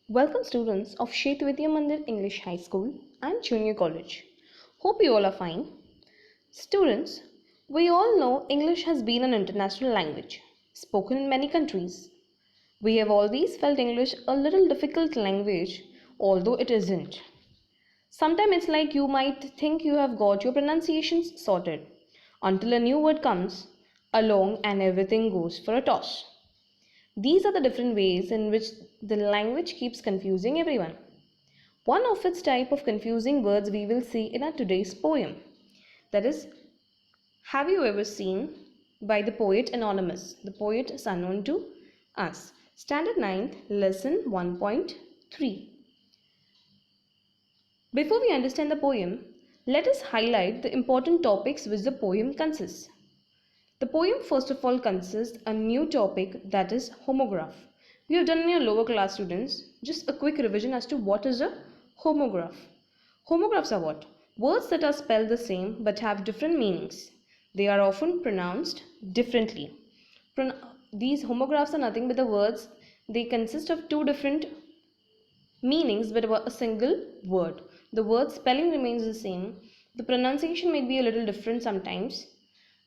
Welcome students of Shetvidya Mandir English High School and Junior College. Hope you all are fine. Students, we all know English has been an international language, spoken in many countries. We have always felt English a little difficult language, although it isn't. Sometimes it's like you might think you have got your pronunciations sorted until a new word comes along and everything goes for a toss. These are the different ways in which the language keeps confusing everyone. One of its type of confusing words we will see in our today's poem. That is, Have You Ever Seen by the poet Anonymous. The poet is unknown to us. Standard 9th, Lesson 1.3. Before we understand the poem, let us highlight the important topics which the poem consists. The poem first of all consists a new topic, that is homograph. We have done in your lower class, students. Just a quick revision as to what is a homograph. Homographs are what? Words that are spelled the same but have different meanings. They are often pronounced differently. These homographs are nothing but the words. They consist of two different meanings but a single word. The word spelling remains the same. The pronunciation may be a little different sometimes,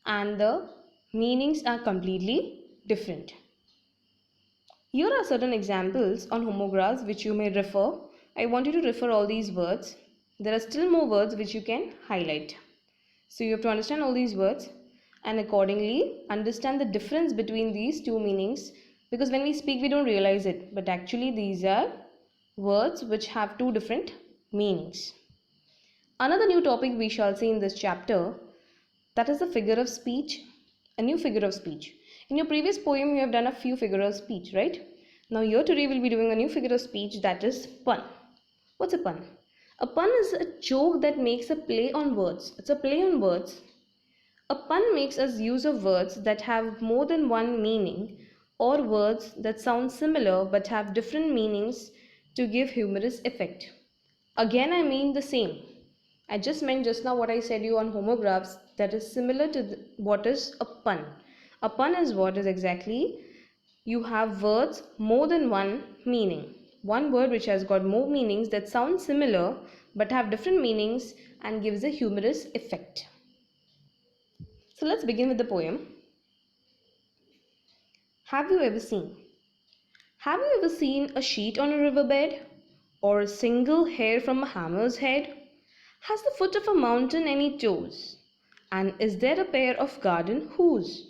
and the meanings are completely different. Here are certain examples on homographs which you may refer. I want you to refer all these words. There are still more words which you can highlight. So you have to understand all these words and accordingly understand the difference between these two meanings, because when we speak we don't realize it, but actually these are words which have two different meanings. Another new topic we shall see in this chapter, that is the figure of speech. A new figure of speech. In your previous poem you have done a few figure of speech, right? Now here today we'll be doing a new figure of speech, that is pun. What's a pun? A pun is a joke that makes a play on words. It's a play on words. A pun makes us use of words that have more than one meaning, or words that sound similar but have different meanings to give humorous effect. Again, I mean the same. I just meant just now what I said you on homographs, that is similar to what is a pun. A pun is what is exactly, you have words more than one meaning. One word which has got more meanings that sound similar but have different meanings and gives a humorous effect. So let's begin with the poem. Have you ever seen? Have you ever seen a sheet on a riverbed? Or a single hair from a hammer's head? Has the foot of a mountain any toes? And is there a pair of garden hose?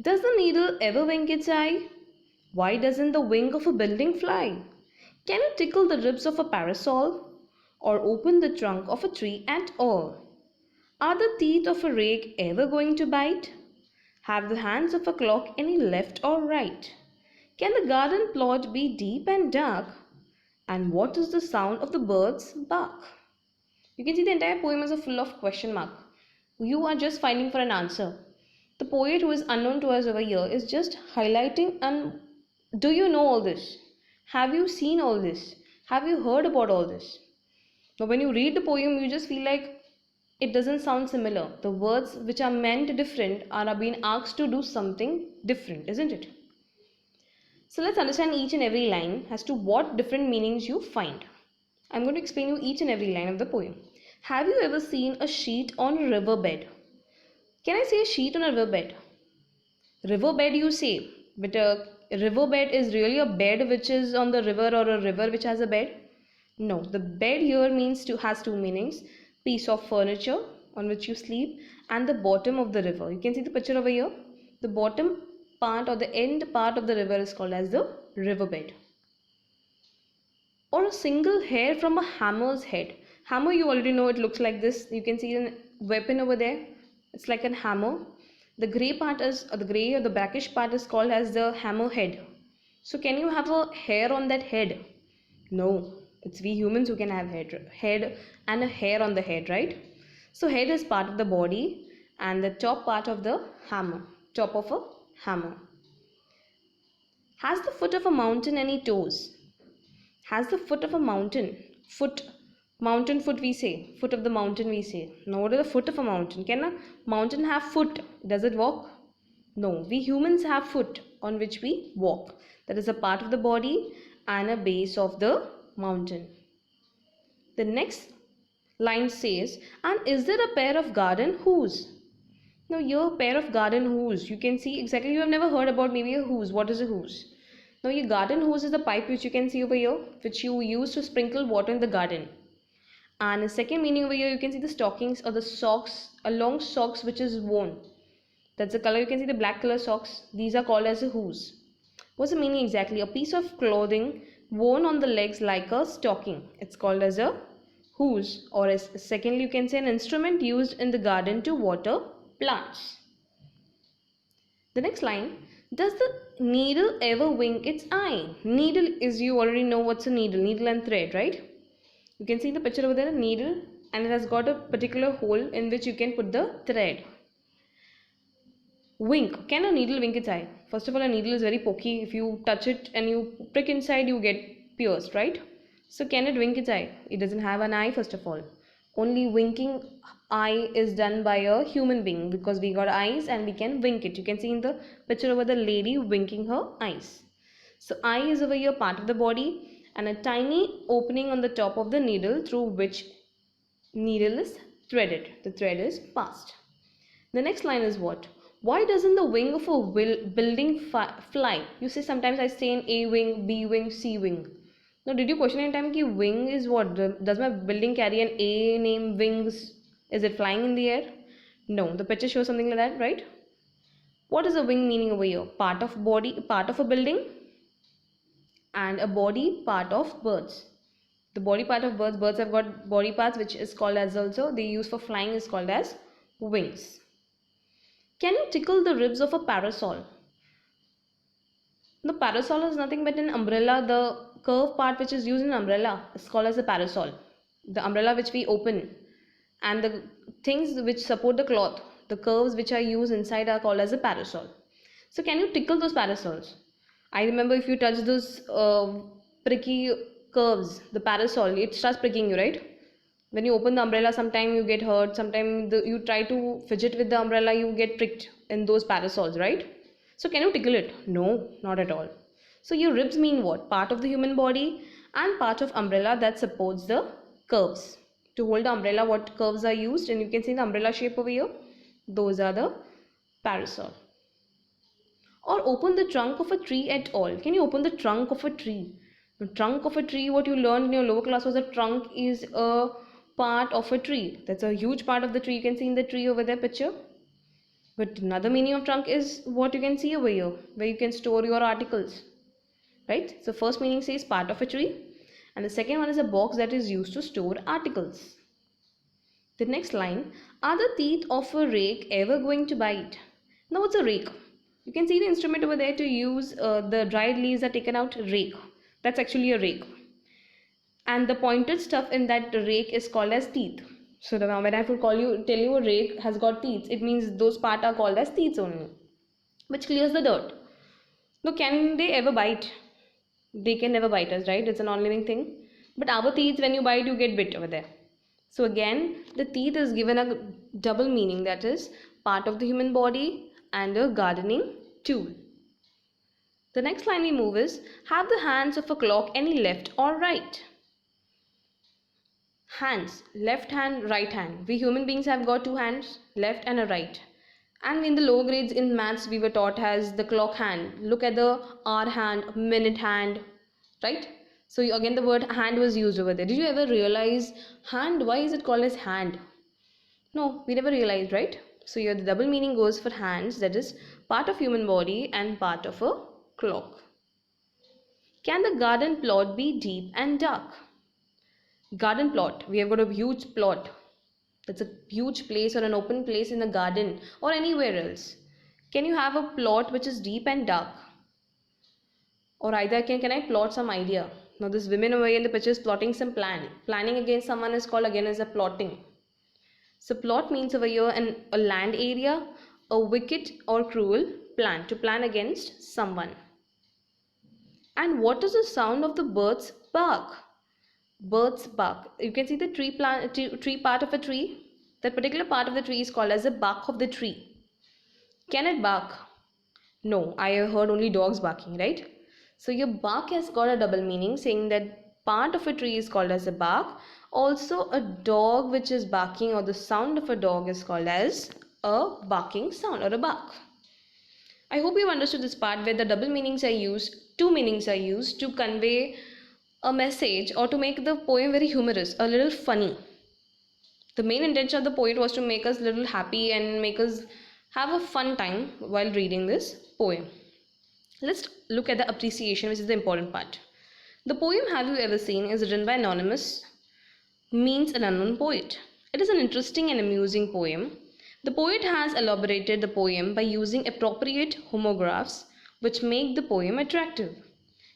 Does the needle ever wink its eye? Why doesn't the wing of a building fly? Can you tickle the ribs of a parasol? Or open the trunk of a tree at all? Are the teeth of a rake ever going to bite? Have the hands of a clock any left or right? Can the garden plot be deep and dark? And what is the sound of the birds bark? You can see the entire poem is full of question mark. You are just finding for an answer. The poet, who is unknown to us over here, is just highlighting, and do you know all this? Have you seen all this? Have you heard about all this? Now when you read the poem you just feel like it doesn't sound similar. The words which are meant different are being asked to do something different, isn't it? So let's understand each and every line as to what different meanings you find. I'm going to explain you each and every line of the poem. Have you ever seen a sheet on a riverbed? Can I say a sheet on a riverbed? Riverbed you say, but a riverbed is really a bed which is on the river, or a river which has a bed? No, the bed here has two meanings. Piece of furniture on which you sleep and the bottom of the river. You can see the picture over here. The bottom part or the end part of the river is called as the riverbed. Or a single hair from a hammer's head. Hammer, you already know it looks like this. You can see a weapon over there. It's like a hammer. The grey part is, or the grey or the blackish part is called as the hammer head. So can you have a hair on that head? No, it's we humans who can have head and a hair on the head, right? So head is part of the body and the top part of the hammer, top of a hammer. Has the foot of a mountain any toes? Has the foot of a mountain, mountain foot we say, foot of the mountain we say. Now what is the foot of a mountain? Can a mountain have foot? Does it walk? No, we humans have foot on which we walk. That is a part of the body and a base of the mountain. The next line says, and is there a pair of garden hose? Now your pair of garden hose, you can see exactly, you have never heard about maybe a hose. What is a hose? Now your garden hose is the pipe which you can see over here, which you use to sprinkle water in the garden. And the second meaning over here, you can see the stockings or the socks, a long socks which is worn. That's the color, you can see the black color socks. These are called as a hose. What's the meaning exactly? A piece of clothing worn on the legs like a stocking. It's called as a hose, or as secondly you can say an instrument used in the garden to water plants. The next line, does the needle ever wink its eye? Needle is, you already know what's a needle, needle and thread, right? You can see the picture over there, a needle, and it has got a particular hole in which you can put the thread. Wink. Can a needle wink its eye? First of all, a needle is very pokey. If you touch it and you prick inside, you get pierced, right? So can it wink its eye? It doesn't have an eye, first of all. Only winking eye is done by a human being, because we got eyes and we can wink it. You can see in the picture over the lady winking her eyes. So eye is over here part of the body, and a tiny opening on the top of the needle through which needle is threaded. The thread is passed. The next line is what? Why doesn't the wing of a building fly? You say sometimes I say in A wing, B wing, C wing. Now did you question any time ki wing is what? Does my building carry an A name, wings? Is it flying in the air? No, the picture shows something like that, right? What is a wing meaning over here? Part of body, part of a building, and a body part of birds. The body part of birds, birds have got body parts which is called as, also they use for flying is called as wings. Can you tickle the ribs of a parasol? The parasol is nothing but an umbrella. The curved part which is used in umbrella is called as a parasol. The umbrella which we open, and the things which support the cloth, the curves which are used inside are called as a parasol. So can you tickle those parasols? I remember if you touch those pricky curves, the parasol, it starts pricking you, right? When you open the umbrella, sometimes you get hurt, sometimes you try to fidget with the umbrella, you get pricked in those parasols, right? So can you tickle it? No, not at all. So your ribs mean what? Part of the human body and part of umbrella that supports the curves. To hold the umbrella, what curves are used, and you can see the umbrella shape over here. Those are the parasol. Or open the trunk of a tree at all. Can you open the trunk of a tree? The trunk of a tree, what you learned in your lower class was the trunk is a part of a tree. That's a huge part of the tree. You can see in the tree over there picture. But another meaning of trunk is what you can see over here, where you can store your articles, right? So first meaning says part of a tree, and the second one is a box that is used to store articles. The next line, are the teeth of a rake ever going to bite? Now what's a rake? You can see the instrument over there to use the dried leaves are taken out, rake. That's actually a rake. And the pointed stuff in that rake is called as teeth. So when I have to tell you a rake has got teeth, it means those parts are called as teeth only, which clears the dirt. Now can they ever bite? They can never bite us, right? It's a non-living thing. But our teeth, when you bite, you get bit over there. So again, the teeth is given a double meaning, that is part of the human body and a gardening tool. The next line we move is, have the hands of a clock any left or right? Hands, left hand, right hand. We human beings have got two hands, left and a right. And in the lower grades in maths, we were taught as the clock hand. Look at the hour hand, minute hand, right? So again the word hand was used over there. Did you ever realize hand, why is it called as hand? No, we never realized, right? So here the double meaning goes for hands, that is part of human body and part of a clock. Can the garden plot be deep and dark? Garden plot, we have got a huge plot. That's a huge place or an open place in a garden or anywhere else. Can you have a plot which is deep and dark? Or either can I plot some idea? Now this women over here in the picture is plotting some plan. Planning against someone is called again as a plotting. So plot means over here a land area, a wicked or cruel plan, to plan against someone. And what is the sound of the bird's bark? Bird's bark. You can see the tree part of a tree. That particular part of the tree is called as the bark of the tree. Can it bark? No, I have heard only dogs barking, right? So your bark has got a double meaning, saying that part of a tree is called as a bark. Also, a dog which is barking, or the sound of a dog, is called as a barking sound or a bark. I hope you've understood this part where the double meanings are used, two meanings are used to convey a message or to make the poem very humorous, a little funny. The main intention of the poet was to make us a little happy and make us have a fun time while reading this poem. Let's look at the appreciation, which is the important part. The poem Have You Ever Seen is written by Anonymous, means an unknown poet. It is an interesting and amusing poem. The poet has elaborated the poem by using appropriate homographs which make the poem attractive.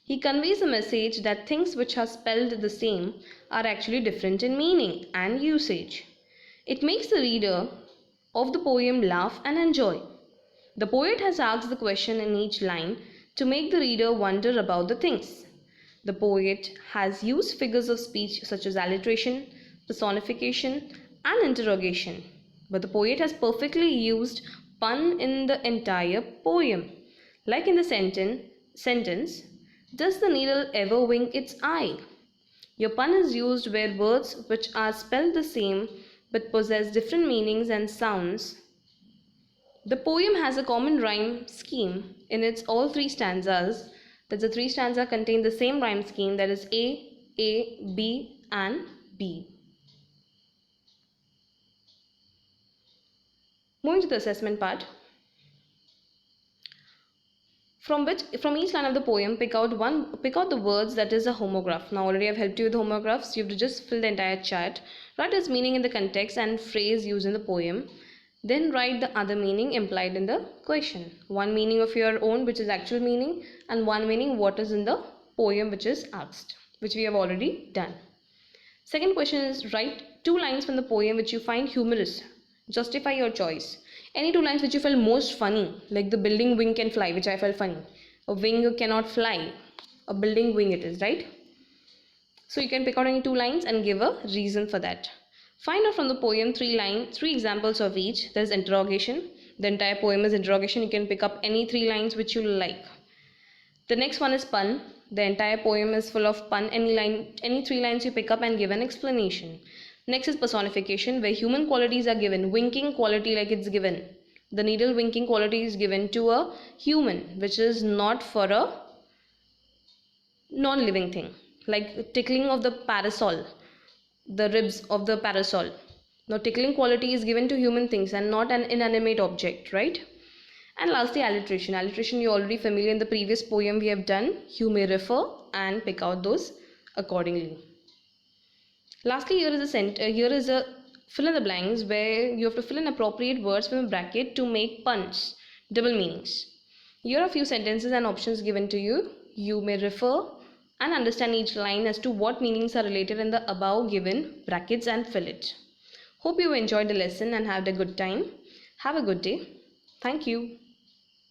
He conveys a message that things which are spelled the same are actually different in meaning and usage. It makes the reader of the poem laugh and enjoy. The poet has asked the question in each line to make the reader wonder about the things. The poet has used figures of speech such as alliteration, personification, and interrogation. But the poet has perfectly used pun in the entire poem. Like in the sentence, does the needle ever wink its eye? Your pun is used where words which are spelled the same but possess different meanings and sounds. The poem has a common rhyme scheme in its all three stanzas. That the three stanzas contain the same rhyme scheme, that is A, B, and B. Moving to the assessment part. From each line of the poem, pick out the words that is a homograph. Now already I've helped you with homographs. You have to just fill the entire chart. Write its meaning in the context and phrase used in the poem. Then write the other meaning implied in the question. One meaning of your own, which is actual meaning, and one meaning what is in the poem which is asked, which we have already done. Second question is, write two lines from the poem which you find humorous. Justify your choice. Any two lines which you felt most funny, like the building wing can fly, which I felt funny. A wing cannot fly. A building wing it is, right? So you can pick out any two lines and give a reason for that. Find out from the poem three examples of each. There is interrogation. The entire poem is interrogation. You can pick up any three lines which you like. The next one is pun. The entire poem is full of pun. Any three lines you pick up and give an explanation. Next is personification, where human qualities are given. Winking quality, like it's given. The needle winking quality is given to a human, which is not for a non-living thing. Like tickling of the parasol, the ribs of the parasol. Now tickling quality is given to human things and not an inanimate object, right? And lastly, alliteration. Alliteration you're already familiar in the previous poem we have done. You may refer and pick out those accordingly. Lastly, here is a fill in the blanks where you have to fill in appropriate words from a bracket to make puns, double meanings. Here are a few sentences and options given to you. You may refer and understand each line as to what meanings are related in the above given brackets and fill it. Hope you enjoyed the lesson and had a good time. Have a good day. Thank you.